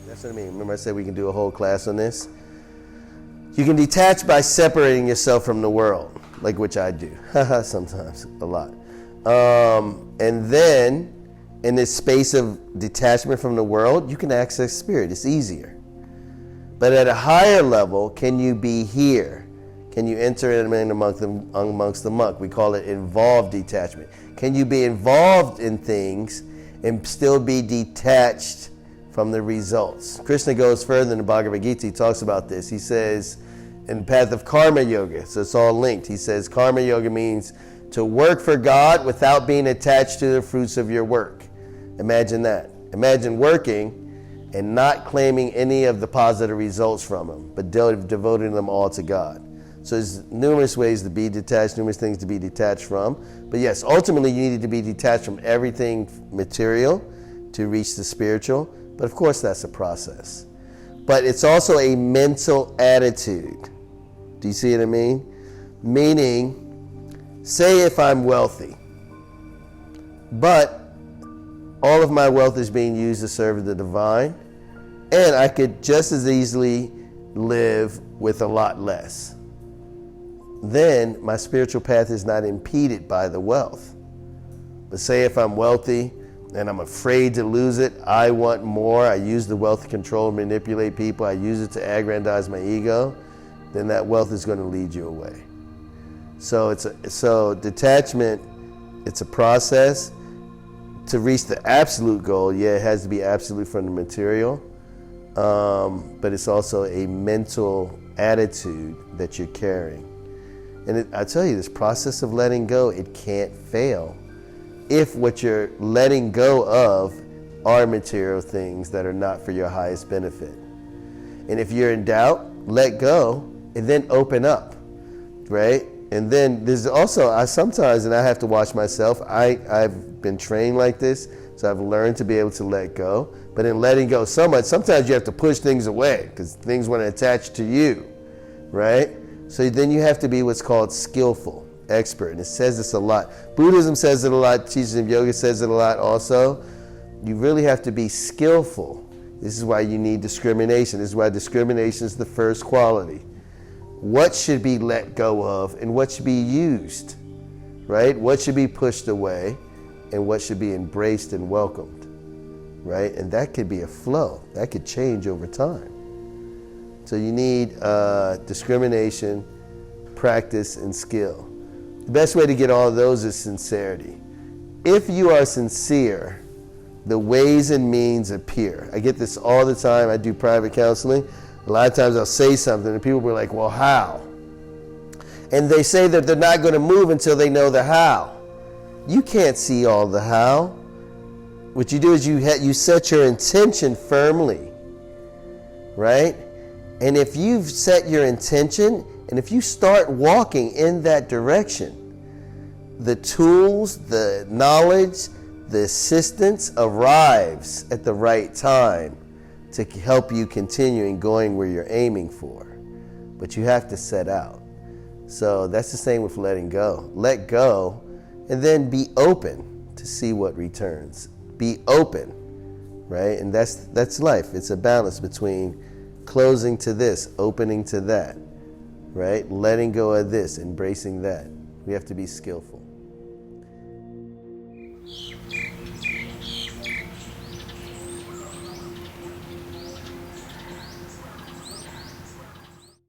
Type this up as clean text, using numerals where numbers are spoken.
That's what I mean. Remember I said we can do a whole class on this? You can detach by separating yourself from the world, like which I do, sometimes, a lot. And then, in this space of detachment from the world, you can access spirit. It's easier. But at a higher level, can you be here? Can you enter in amongst the muck? We call it involved detachment. Can you be involved in things and still be detached from the results? Krishna goes further in the Bhagavad Gita. He talks about this. He says, in the path of karma yoga, so it's all linked. He says karma yoga means to work for God without being attached to the fruits of your work. Imagine that. Imagine working and not claiming any of the positive results from them, but devoting them all to God. So there's numerous ways to be detached, numerous things to be detached from. But yes, ultimately you needed to be detached from everything material to reach the spiritual. But of course that's a process. But it's also a mental attitude. Do you see what I mean? Meaning, say if I'm wealthy, but all of my wealth is being used to serve the divine, and I could just as easily live with a lot less. Then my spiritual path is not impeded by the wealth. But say if I'm wealthy and I'm afraid to lose it, I want more, I use the wealth to control and manipulate people, I use it to aggrandize my ego, then that wealth is going to lead you away. So detachment, it's a process. To reach the absolute goal, yeah, it has to be absolute from the material, but it's also a mental attitude that you're carrying. And I tell you, this process of letting go, it can't fail if what you're letting go of are material things that are not for your highest benefit. And if you're in doubt, let go and then open up, right? And then there's also, I sometimes, and I have to watch myself, I've been trained like this, so I've learned to be able to let go. But in letting go so much, sometimes you have to push things away because things want to attach to you, right? So then you have to be what's called skillful, expert. And it says this a lot. Buddhism says it a lot, teachings of yoga says it a lot also. You really have to be skillful. This is why you need discrimination. This is why discrimination is the first quality. What should be let go of and what should be used, right? What should be pushed away and what should be embraced and welcomed, right? And that could be a flow. That could change over time. So you need discrimination, practice, and skill. The best way to get all of those is sincerity. If you are sincere, the ways and means appear. I get this all the time. I do private counseling. A lot of times I'll say something and people will be like, well, how? And they say that they're not going to move until they know the how. You can't see all the how. What you do is you set your intention firmly, right? And if you've set your intention and if you start walking in that direction, the tools, the knowledge, the assistance arrives at the right time to help you continue in going where you're aiming for. But you have to set out. So that's the same with letting go. Let go and then be open to see what returns. Be open, right? And that's life. It's a balance between closing to this, opening to that, right? Letting go of this, embracing that. We have to be skillful.